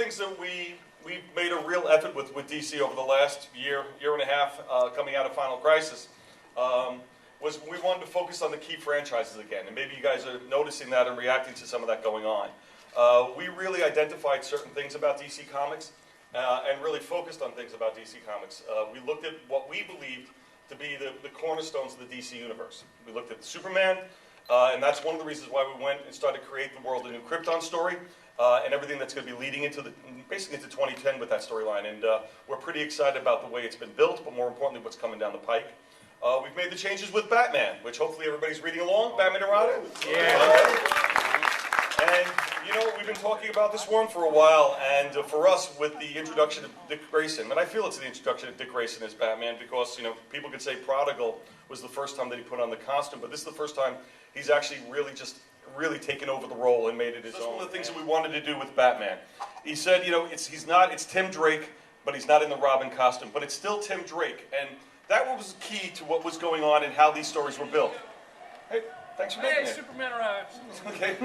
things that we made a real effort with DC over the last year and a half, coming out of Final Crisis, was we wanted to focus on the key franchises again. And maybe you guys are noticing that and reacting to some of that going on. We really identified certain things about DC Comics and really focused on things about DC Comics. We looked at what we believed to be the cornerstones of the DC universe. We looked at Superman, and that's one of the reasons why we went and started to create the World of New Krypton story, and everything that's going to be leading into basically into 2010 with that storyline. And we're pretty excited about the way it's been built, but more importantly, what's coming down the pike. We've made the changes with Batman, which hopefully everybody's reading along. Batman and Robin. Yeah. And you know, we've been talking about this one for a while, and for us, with the introduction of Dick Grayson, and I feel it's the introduction of Dick Grayson as Batman because, you know, people could say Prodigal was the first time that he put on the costume, but this is the first time he's actually really taken over the role and made it his own. That's one of the things that we wanted to do with Batman. He said, you know, it's Tim Drake, but he's not in the Robin costume, but it's still Tim Drake, and that was key to what was going on and how these stories were built. Hey, thanks for making it. Superman arrives. Okay.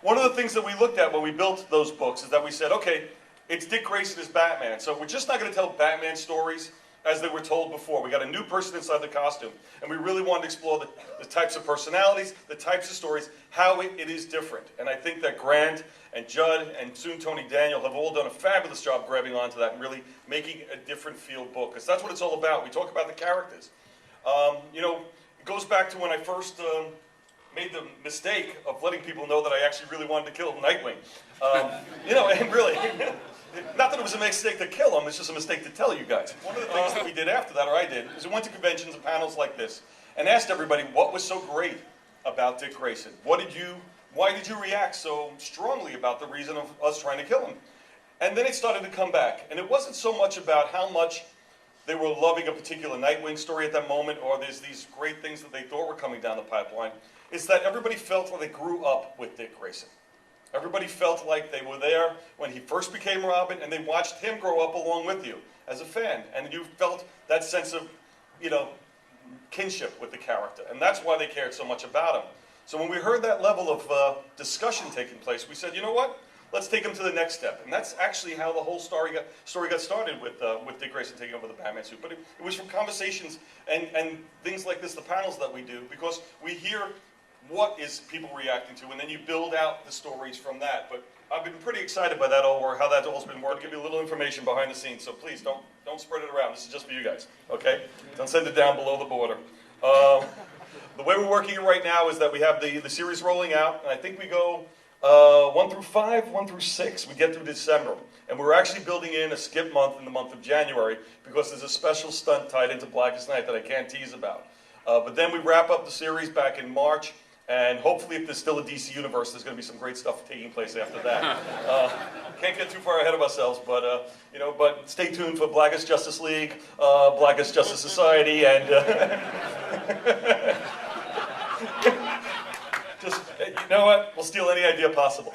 One of the things that we looked at when we built those books is that we said, okay, it's Dick Grayson as Batman, so we're just not going to tell Batman stories as they were told before. We got a new person inside the costume, and we really wanted to explore the types of personalities, the types of stories, how it is different. And I think that Grant and Judd and soon Tony Daniel have all done a fabulous job grabbing onto that and really making a different feel book, because that's what it's all about. We talk about the characters. You know, it goes back to when I first made the mistake of letting people know that I actually really wanted to kill Nightwing. You know, and really, not that it was a mistake to kill him, it's just a mistake to tell you guys. One of the things that we did after that, or I did, is we went to conventions and panels like this and asked everybody what was so great about Dick Grayson. Why did you react so strongly about the reason of us trying to kill him? And then it started to come back, and it wasn't so much about how much they were loving a particular Nightwing story at that moment, or there's these great things that they thought were coming down the pipeline. It's that everybody felt like they grew up with Dick Grayson. Everybody felt like they were there when he first became Robin, and they watched him grow up along with you as a fan. And you felt that sense of, you know, kinship with the character. And that's why they cared so much about him. So when we heard that level of discussion taking place, we said, you know what? Let's take him to the next step. And that's actually how the whole story got started with Dick Grayson taking over the Batman suit. But it was from conversations and things like this, the panels that we do, because we hear what is people reacting to, and then you build out the stories from that. But I've been pretty excited by that or how that all's been working. I'll give you a little information behind the scenes, so please don't spread it around. This is just for you guys, okay? Don't send it down below the border. The way we're working it right now is that we have the series rolling out, and I think we go 1 through 5, 1 through 6, we get through December. And we're actually building in a skip month in the month of January because there's a special stunt tied into Blackest Night that I can't tease about. But then we wrap up the series back in March, and hopefully if there's still a DC universe, there's going to be some great stuff taking place after that. Can't get too far ahead of ourselves, but you know, but stay tuned for Blackest Justice League, Blackest Justice Society, and just, you know what? We'll steal any idea possible.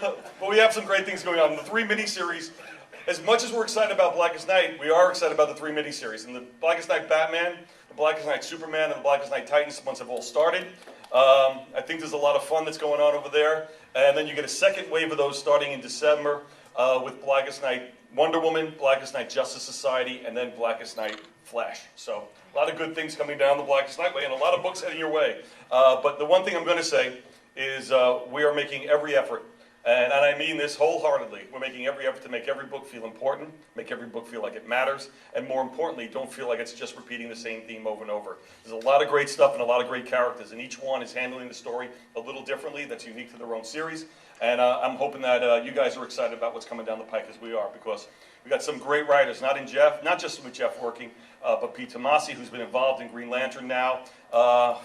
But we have some great things going on. The 3 miniseries, as much as we're excited about Blackest Night, we are excited about the 3 miniseries. And the Blackest Night Batman, the Blackest Night Superman, and the Blackest Night Titans, once have all started. I think there's a lot of fun that's going on over there. And then you get a second wave of those starting in December with Blackest Night Wonder Woman, Blackest Night Justice Society, and then Blackest Night Flash. So a lot of good things coming down the Blackest Night way, and a lot of books heading your way. But the one thing I'm going to say is we are making every effort, and I mean this wholeheartedly. We're making every effort to make every book feel important, make every book feel like it matters, and more importantly, don't feel like it's just repeating the same theme over and over. There's a lot of great stuff and a lot of great characters, and each one is handling the story a little differently that's unique to their own series. And I'm hoping that you guys are excited about what's coming down the pike as we are, because we got some great writers, not just with Jeff working, but Pete Tomasi, who's been involved in Green Lantern now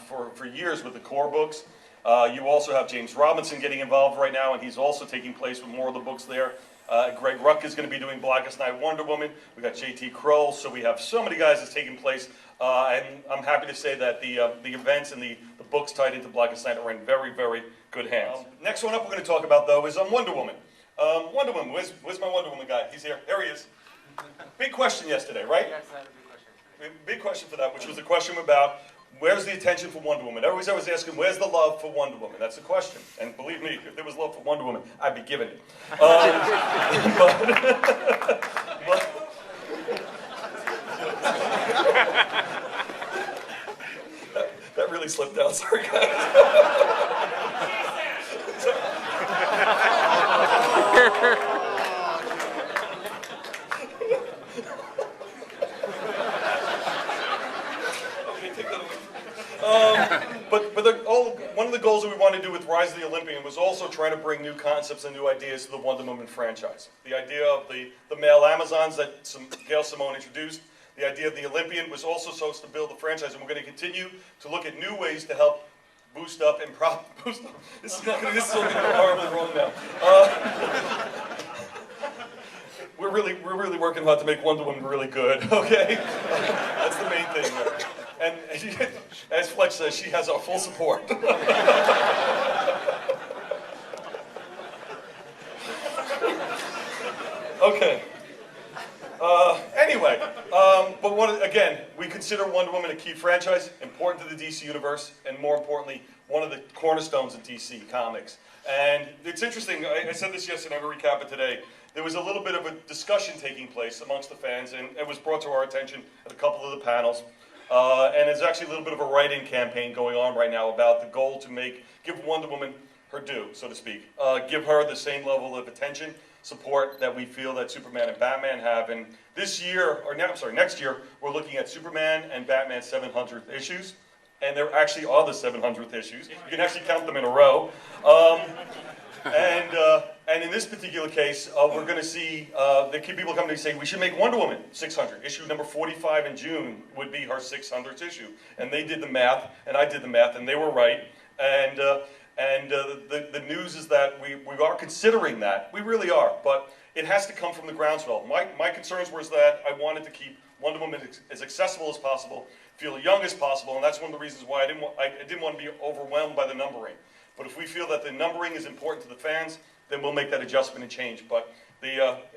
for years with the core books. You also have James Robinson getting involved right now, and he's also taking place with more of the books there. Greg Ruck is going to be doing Blackest Night Wonder Woman. We got J.T. Kroll, so we have so many guys that's taking place. And I'm happy to say that the events and the books tied into Blackest Night are in very, very good hands. Next one up we're going to talk about, though, is Wonder Woman. Wonder Woman, where's my Wonder Woman guy? He's here. There he is. Big question yesterday, right? Yes, I had a big question. Big question for that, which was a question about where's the attention for Wonder Woman? Everybody's always asking, where's the love for Wonder Woman? That's the question. And believe me, if there was love for Wonder Woman, I'd be giving it. That really slipped out. Sorry, guys. One of the goals that we wanted to do with Rise of the Olympian was also trying to bring new concepts and new ideas to the Wonder Woman franchise. The idea of the male Amazons that Gail Simone introduced, the idea of the Olympian was also supposed to build the franchise, and we're going to continue to look at new ways to help boost up and boost up. This is going to go horribly wrong now. We're really working hard to make Wonder Woman really good, okay? That's the main thing there. And as Fletch says, she has our full support. Okay. Anyway, but again, we consider Wonder Woman a key franchise, important to the DC universe, and more importantly, one of the cornerstones of DC Comics. And it's interesting, I said this yesterday, I'm going to recap it today. There was a little bit of a discussion taking place amongst the fans, and it was brought to our attention at a couple of the panels. And there's actually a little bit of a write-in campaign going on right now about the goal to give Wonder Woman her due, so to speak. Give her the same level of attention, support that we feel that Superman and Batman have. And this year, next year, we're looking at Superman and Batman's 700th issues. And there actually are the 700th issues. You can actually count them in a row. And in this particular case, we're going to see the people coming to say we should make Wonder Woman 600. Issue number 45 in June would be her 600th issue. And they did the math, and I did the math, and they were right. And the news is that we are considering that. We really are, but it has to come from the groundswell. My concerns was that I wanted to keep Wonder Woman as accessible as possible, feel young as possible, and that's one of the reasons why I didn't want to be overwhelmed by the numbering. But if we feel that the numbering is important to the fans, then we'll make that adjustment and change. But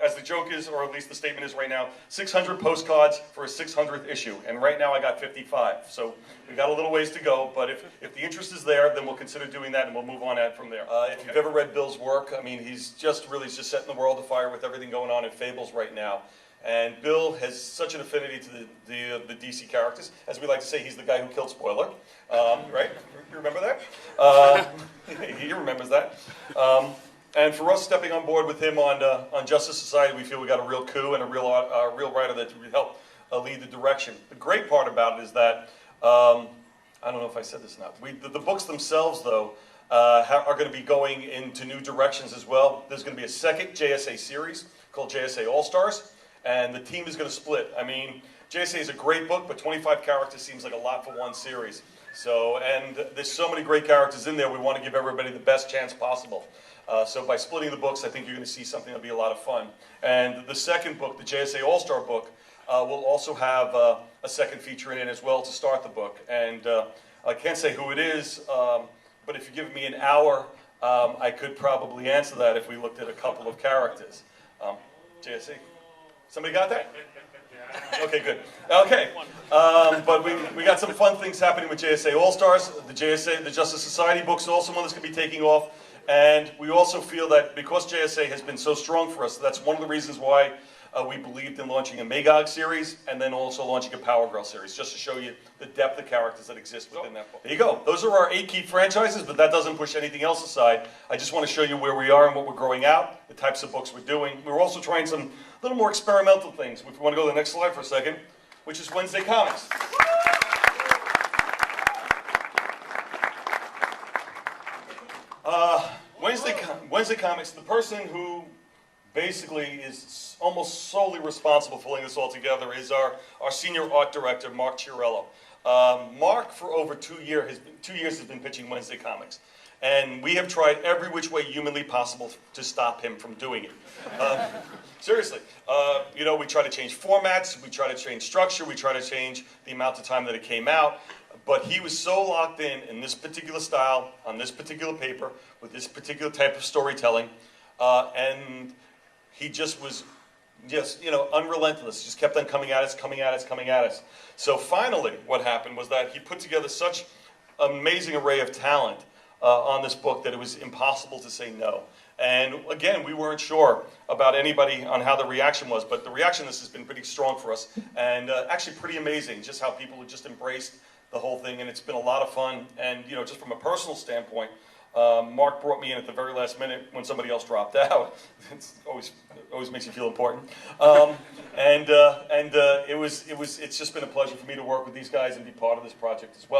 as the joke is, or at least the statement is right now, 600 postcards for a 600th issue. And right now I got 55. So we've got a little ways to go. But if the interest is there, then we'll consider doing that and we'll move on from there. If you've ever read Bill's work, I mean, he's just setting the world afire with everything going on in Fables right now. And Bill has such an affinity to the DC characters. As we like to say, he's the guy who killed Spoiler. Right? You remember that? He remembers that. And for us stepping on board with him on Justice Society, we feel we got a real coup and a real writer that would help lead the direction. The great part about it is that, I don't know if I said this or not, the books themselves, though, are going to be going into new directions as well. There's going to be a second JSA series called JSA All-Stars, and the team is going to split. I mean, JSA is a great book, but 25 characters seems like a lot for one series. So, and there's so many great characters in there, we want to give everybody the best chance possible. So by splitting the books, I think you're going to see something that'll be a lot of fun. And the second book, the JSA All-Star book, will also have a second feature in it as well to start the book. And I can't say who it is, but if you give me an hour, I could probably answer that if we looked at a couple of characters. JSA, somebody got that? Okay, good. Okay, but we got some fun things happening with JSA All-Stars. The Justice Society book's also one that's going to be taking off. And we also feel that because JSA has been so strong for us, that's one of the reasons why we believed in launching a Magog series and then also launching a Power Girl series, just to show you the depth of characters that exist within that book. There you go. Those are our 8 key franchises, but that doesn't push anything else aside. I just want to show you where we are and what we're growing out, the types of books we're doing. We're also trying some little more experimental things. If you want to go to the next slide for a second, which is Wednesday Comics. Wednesday Comics, the person who basically is almost solely responsible for pulling this all together is our senior art director, Mark Chiarello. Mark, for over 2 years, has been pitching Wednesday Comics. And we have tried every which way humanly possible to stop him from doing it. Seriously. You know, we try to change formats, we try to change structure, we try to change the amount of time that it came out. But he was so locked in this particular style, on this particular paper, with this particular type of storytelling, and he just was just, unrelentless, just kept on coming at us, coming at us, coming at us. So finally, what happened was that he put together such amazing array of talent on this book that it was impossible to say no. And again, we weren't sure about anybody on how the reaction was, but the reaction to this has been pretty strong for us, and actually pretty amazing, just how people have just embraced the whole thing, and it's been a lot of fun. And just from a personal standpoint, Mark brought me in at the very last minute when somebody else dropped out. It's always makes you feel important. It's just been a pleasure for me to work with these guys and be part of this project as well.